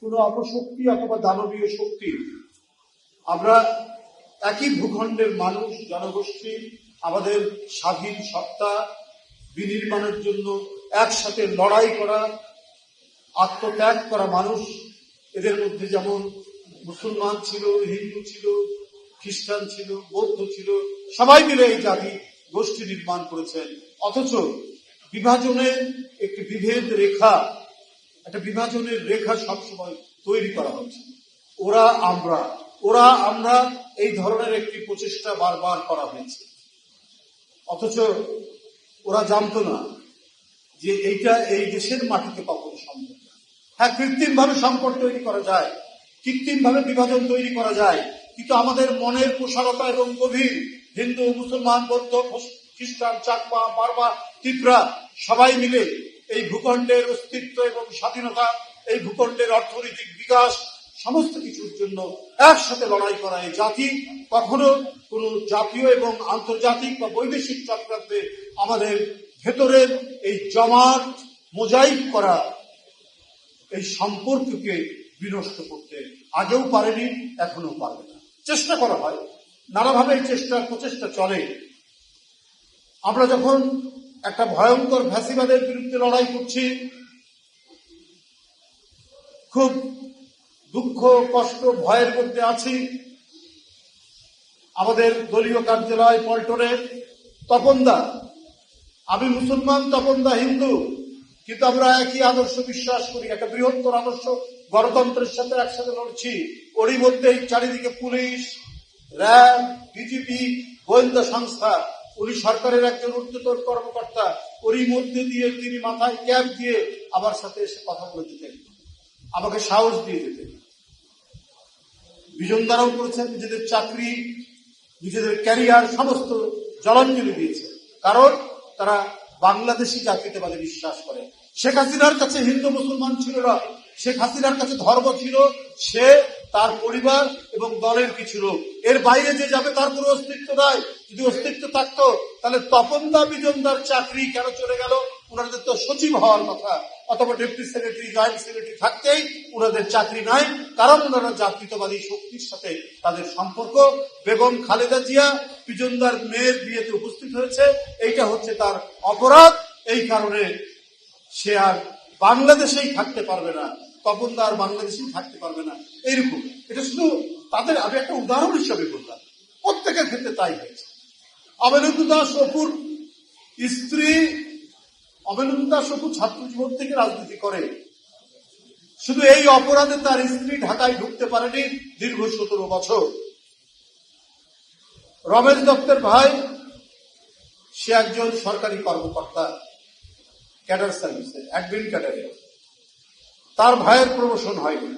কোন অপশক্তি অথবা দানবীয় শক্তি। আমরা একই ভূখণ্ডের মানুষ, জনগোষ্ঠী, আমাদের স্বাধীন সত্তা বিনির্মাণের জন্য একসাথে লড়াই করা, আত্মত্যাগ করা মানুষ। এদের মধ্যে যেমন মুসলমান ছিল, হিন্দু ছিল, খ্রিস্টান ছিল, বৌদ্ধ ছিল, সবাই মিলে এই জাতি গোষ্ঠী নির্মাণ করেছেন। অথচ বিভাজনের একটি বিভেদ রেখা, একটা বিভাজনের রেখা সবসময় তৈরি করা হচ্ছে। ওরা আমরা এই ধরনের একটি প্রচেষ্টা বারবার করা হয়েছে। অথচ ওরা জানতো না যে এইটা এই দেশের মাটিতে কখনো সম্ভব না। হ্যাঁ, কৃত্রিম ভাবে সংকট তৈরি করা যায়, কৃত্রিম ভাবে বিভাজন তৈরি করা যায়, কিন্তু আমাদের মনের প্রসারতা এবং গভীর, হিন্দু, মুসলমান, বৌদ্ধ, খ্রিস্টান, চাকমা, পারবা, তিপ্রা সবাই মিলে এই ভূখণ্ডের অস্তিত্ব এবং স্বাধীনতা, এই ভূখণ্ডের অর্থনৈতিক বিকাশ, সমস্ত কিছুর জন্য একসাথে লড়াই করা এই জাতি কখনো কোন জাতীয় এবং আন্তর্জাতিক বা বৈদেশিক চক্রান্তে আমাদের ভেতরের এই জমাট মোজাইক করা এই সম্পর্ককে বিনষ্ট করতে আগেও পারেনি, এখনো পারবে না। চেষ্টা করা হয়, নানাভাবে এই প্রচেষ্টা চলে। আমরা যখন একটা ভয়ঙ্কর ফ্যাসিবাদের বিরুদ্ধে লড়াই করছি, খুব দুঃখ, কষ্ট, ভয়ের মধ্যে আছি। আমাদের দলীয় কার্যালয় পল্টনে তপনদা, আমি মুসলমান, তপনদা হিন্দু, কিন্তু আমরা একই আদর্শ বিশ্বাস করি, একটা বৃহত্তর আদর্শ গণতন্ত্রের সাথে একসাথে লড়ছি। ওরই মধ্যে চারিদিকে পুলিশ, র্যাব, বিজেপি, গোয়েন্দা সংস্থা, উনি সরকারের একজন উচ্চতর কর্মকর্তা, ওরই মধ্যে দিয়ে তিনি মাথায় ক্যাপ দিয়ে আমার সাথে এসে কথা বলে দিতেন, আমাকে সাহস দিয়ে দিতেন। বিজনদারাও করেছেন, নিজেদের চাকরি, নিজেদের ক্যারিয়ার সমস্ত জলাঞ্জলি দিয়েছে, কারণ তারা বাংলাদেশি জাতীয়তাবাদে বিশ্বাস করে। শেখ হাসিনার কাছে হিন্দু মুসলমান ছিল না, শেখ হাসিনার কাছে ধর্ম ছিল, সে, তার পরিবার এবং দলের কিছু লোক, এর বাইরে যে যাবে তার কোনো অস্তিত্ব নাই। যদি অস্তিত্ব থাকতো তাহলে তপনদা, বিজনদার চাকরি কেন চলে গেল? ওনাদের তো সচিব হওয়ার কথা, অথবা ডেপুটি সেক্রেটারি, জয়েন্ট সেক্রেটারি থাকতেই ওনাদের চাকরি নাই, কারণ ওনারা জাতীয়তাবাদী শক্তির সাথে তাদের সম্পর্ক। বেগম খালেদা জিয়া বিজনদার মেয়ের বিয়েতে উপস্থিত হয়েছে, এইটা হচ্ছে তার অপরাধ। এই কারণে সে আর বাংলাদেশেই থাকতে পারবে না, তপনদা আর বাংলাদেশেই থাকতে পারবে না। এইরকম, এটা শুধু তাদের, আমি একটা উদাহরণ হিসাবে বললাম, প্রত্যেকের ক্ষেত্রে তাই হয়েছে। অবনীন্দ্র দাস অপুর স্ত্রী, অবনীন্দ্র দাস অপু ছাত্র জীবন থেকে রাজনীতি করে, শুধু এই অপরাধে তার স্ত্রী ঢাকায় ঢুকতে পারেনি দীর্ঘ 17 বছর। রমেশ দত্তের ভাই, সে একজন সরকারি কর্মকর্তা, ক্যাডার সার্ভিসে, অ্যাডমিন ক্যাডারে। তার ভাইয়ের প্রমোশন হয়নি,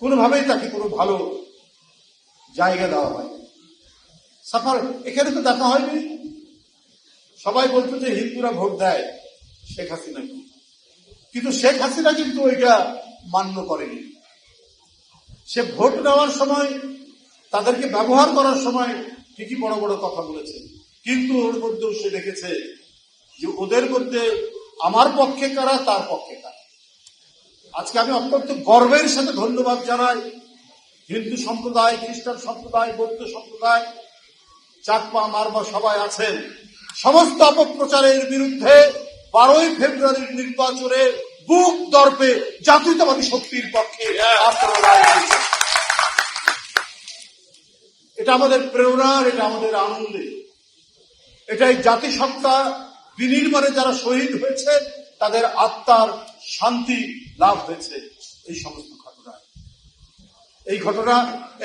কোনোভাবেই তাকে কোনো ভালো জায়গা দেওয়া হয়নি। সাফার এখানে তো দেখা হয়নি। সবাই বলতো যে হিন্দুরা ভোট দেয় শেখ হাসিনাকে, কিন্তু শেখ হাসিনা কিন্তু ওইটা মান্য করেনি। সে ভোট নেওয়ার সময়, তাদেরকে ব্যবহার করার সময় ঠিকই বড় বড় কথা বলেছে, কিন্তু ওর মধ্যেও সে দেখেছে যে ওদের মধ্যে আমার পক্ষে কারা, তার পক্ষে কারা। আজকে আমি অত্যন্ত গর্বের সাথে ধন্যবাদ জানাই হিন্দু সম্প্রদায়, খ্রিস্টান সম্প্রদায়, বৌদ্ধ সম্প্রদায়, চাকমা, মারমা সবাই আছেন, সমস্ত অপপ্রচারের বিরুদ্ধে 12ই ফেব্রুয়ারির নির্বাচনে বুক দর্পে জাতীয়তাবাদী শক্তির পক্ষে এটা আমাদের প্রেরণা, এটা আমাদের আনন্দে। এটাই জাতিসত্তা বিনির্মাণে যারা শহীদ হয়েছে তাদের আত্মার শান্তি লাভ হয়েছে এই সমস্ত ঘটনা। এই ঘটনা,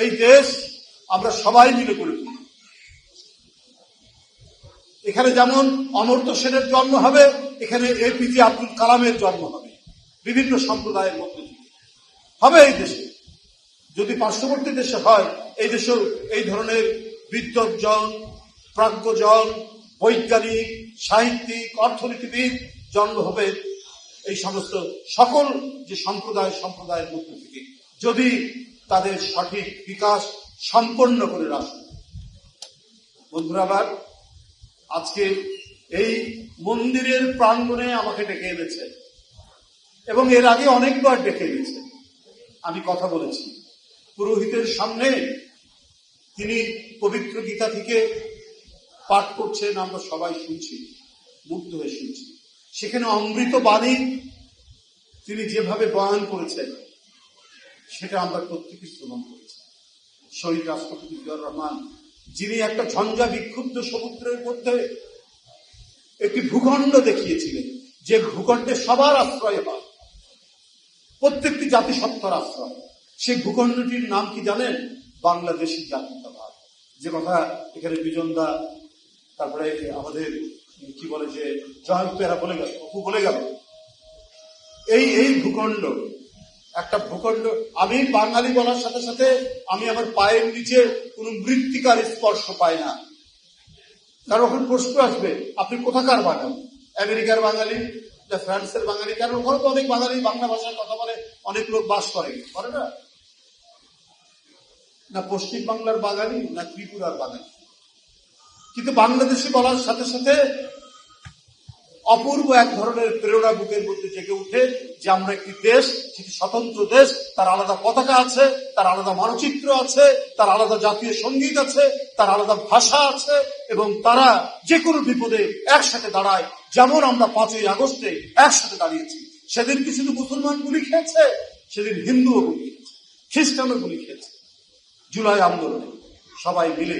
এই দেশ আমরা সবাই মিলে করে তুলি। এখানে যেমন অমর্ত্য সেনের জন্ম হবে, এখানে এপিজে আব্দুল কালামের জন্ম হবে, বিভিন্ন সম্প্রদায়ের মধ্যে হবে এই দেশে। যদি পার্শ্ববর্তী দেশে হয়, এই দেশেও এই ধরনের বিদ্বজ্জন, প্রাজ্ঞজন, বৈজ্ঞানিক, সাহিত্যিক, অর্থনীতিবিদ জন্ম হবে এই সমস্ত সকল যে সম্প্রদায়ের মধ্যে থেকে, যদি তাদের সঠিক বিকাশ সম্পন্ন করে রাষ্ট্র। বন্ধুরা, আবার আজকে এই মন্দিরের প্রাঙ্গণে আমাকে ডেকে এনেছে, এবং এর আগে অনেকবার ডেকে গেছে, আমি কথা বলেছি। পুরোহিতের সামনে তিনি পবিত্র গীতা থেকে পাঠ করছেন, আমরা সবাই শুনছি, মুগ্ধ হয়ে শুনছি। সেখানে অমৃত বাণী তিনি যেভাবে বয়ান করেছেন সেটা আমরা প্রত্যেকে শ্রবণ করেছি। শহীদ রাষ্ট্রপতি জিয়াউর রহমান, যিনি একটা ঝঞ্ঝা বিক্ষুব্ধ সমুদ্রের মধ্যে একটি ভূখণ্ড দেখিয়েছিলেন, যে ভূখণ্ডে সবার আশ্রয় হয়, প্রত্যেকটি জাতিসত্তার আশ্রয়। সেই ভূখণ্ডটির নাম কি জানেন? বাংলাদেশী জাতীয়তাবাদ। যে কথা এখানে বিজনদা, তারপরে আমাদের কি বলে যে জয়ন্তেরা বলে গেল, অপু বলে গেল, এই ভূখণ্ড একটা ভূখণ্ড। আমি বাঙালি বলার সাথে সাথে আমি আমার পায়ের নিচে কোন মৃত্তিকার স্পর্শ পাই না। কারণ ওখানে প্রশ্ন আসবে, আপনি কোথাকার বাঙালি? আমেরিকার বাঙালি, ফ্রান্সের বাঙালি? কারণ ওখানে তো অনেক বাঙালি বাংলা ভাষায় কথা বলে, অনেক লোক বাস করে না? না পশ্চিম বাংলার বাঙালি, না ত্রিপুরার বাঙালি। কিন্তু বাংলাদেশি বলার সাথে সাথে অপূর্ব এক ধরনের প্রেরণা বুকের মধ্যে জেগে উঠে, যে আমরা একটি দেশ, সেটি স্বতন্ত্র দেশ, তার আলাদা পতাকা আছে, তার আলাদা মানচিত্র আছে, তার আলাদা জাতীয় সঙ্গীত আছে, তার আলাদা ভাষা আছে, এবং তারা যে কোনো বিপদে একসাথে দাঁড়ায়। যেমন আমরা 5ই আগস্টে একসাথে দাঁড়িয়েছি, সেদিন কি শুধু মুসলমান গুলি খেয়েছে, সেদিন হিন্দুও গুলি খেয়েছে, খ্রিস্টানও গুলি খেয়েছে। জুলাই আন্দোলনে সবাই মিলে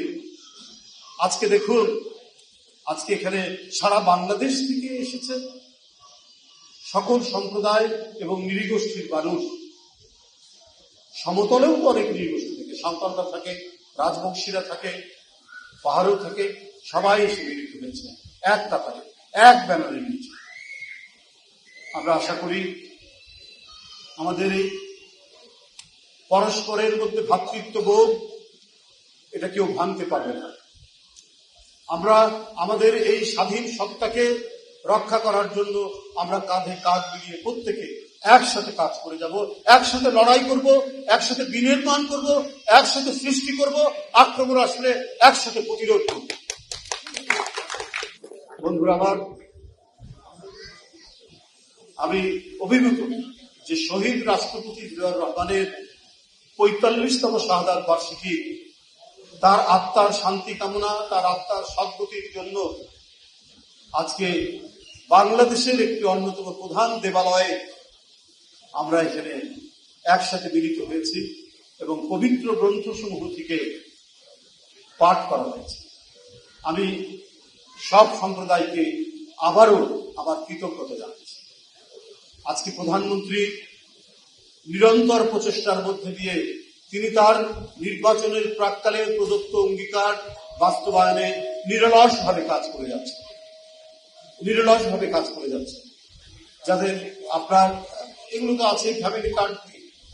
আজকে দেখুন, আজকে এখানে সারা বাংলাদেশ থেকে এসেছে সকল সম্প্রদায় এবং নৃগোষ্ঠীর মানুষ। সমতলেও তো অনেক নৃগোষ্ঠী থাকে, সাঁওতালরা থাকে, রাজবংশীরা থাকে, পাহাড়েও থাকে, সবাই এসে মিলিত হয়েছে এক কাতারে, এক ব্যানারের নিচে। আমরা আশা করি আমাদের এই পরস্পরের মধ্যে ভ্রাতৃত্ববোধ, এটা কেউ ভাঙতে পারবে না। আমরা আমাদের এই স্বাধীন সত্তাকে রক্ষা করার জন্য আমরা কাঁধে কাঁধ মিলিয়ে প্রত্যেকে একসাথে কাজ করে যাব, একসাথে লড়াই করব, একসাথে বিনির্মাণ করব, একসাথে সৃষ্টি করব, আক্রমণ আসলে একসাথে প্রতিরোধ করব। বন্ধুরা আমার, আমি অভিভূত যে শহীদ রাষ্ট্রপতি জিয়াউর রহমানের 45তম শাহাদাত বার্ষিকী, তার আত্মার শান্তি কামনা, তার আত্মার সদ্গতির জন্য আজকে বাংলাদেশের একটি অন্যতম প্রধান দেবালয়ে আমরা এখানে একসাথে মিলিত হয়েছি এবং পবিত্র গ্রন্থসমূহ থেকে পাঠ করা হয়েছে। আমি সব সম্প্রদায়কে আবারও আমার কৃতজ্ঞতা জানাচ্ছি। আজকে প্রধানমন্ত্রী নিরন্তর প্রচেষ্টার মধ্যে দিয়ে তিনি তার নির্বাচনের প্রাক্কালে প্রদত্ত অঙ্গীকার বাস্তবায়নে নিরলসভাবে কাজ করে যাচ্ছে। যাদের আপনার এগুলো তো আছে, ফ্যামিলি কার্ড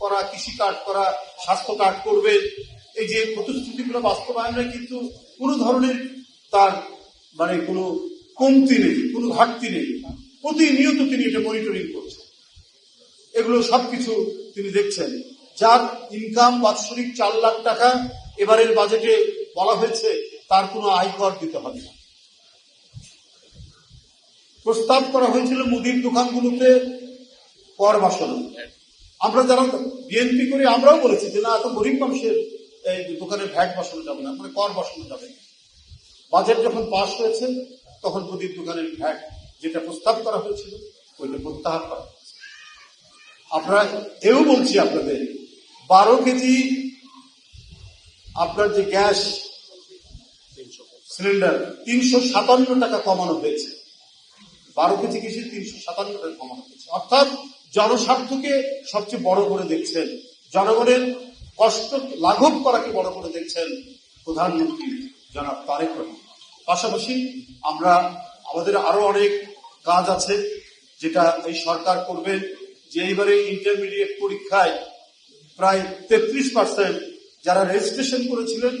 করা, কৃষি কার্ড করা, স্বাস্থ্য কার্ড করবে, এই যে প্রতিশ্রুতিগুলো বাস্তবায়নে কিন্তু কোনো ধরনের তার মানে কোনো কমতি নেই, কোনো ঘাটতি নেই। প্রতিনিয়ত তিনি এটা মনিটরিং করছেন, এগুলো সবকিছু তিনি দেখছেন। যার ইনকাম বাৎসরিক 4 লাখ টাকা, এবারের বাজেটে বলা হয়েছে তার কোনো আয়কর দিতে হবে না। প্রস্তাব করা হয়েছিল মুদির দোকানগুলোতে কর বসানো। আমরা যারা বিএনপি করি আমরাও বলেছি যে না, এত গরিব মানুষের দোকানে ভ্যাট বসানো যাবে না, মানে কর বসানো যাবে না। বাজেট যখন পাশ হয়েছে তখন মুদির দোকানের ভ্যাট যেটা প্রস্তাব করা হয়েছিল ওইটা প্রত্যাহার করা হয়েছে। আপনারা এও বলছি আপনাদের 12 কেজি আপনার যে গ্যাস সিলিন্ডার 357 টাকা কমানো হয়েছে। 12 কেজি গ্যাসে 357 টাকা কমানো হয়েছে। অর্থাৎ জনস্বার্থকে সবচেয়ে বড় করে দেখছেন, জনগণের কষ্ট লাঘব করাকে বড় করে দেখছেন প্রধানমন্ত্রী জনাব তারেক রহমান। পাশাপাশি আমাদের আরো অনেক কাজ আছে যেটা এই সরকার করবে। যে এইবারে ইন্টারমিডিয়েট পরীক্ষায় প্রায় 33% যারা রেজিস্ট্রেশন করেছিলেন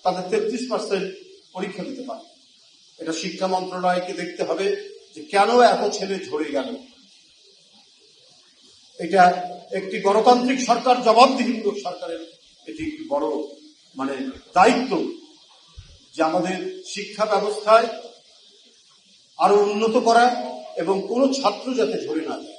তাদের 33% পরীক্ষা দিতে পারে। এটা শিক্ষা মন্ত্রণালয়কে দেখতে হবে যে কেন এত ছেলে ঝরে গেল। এটা একটি গণতান্ত্রিক সরকার, জবাবদিহিমূলক সরকারের এটি একটি বড় মানে দায়িত্ব যে আমাদের শিক্ষা ব্যবস্থায় আরো উন্নত করা এবং কোন ছাত্র যাতে ঝরে না যায়।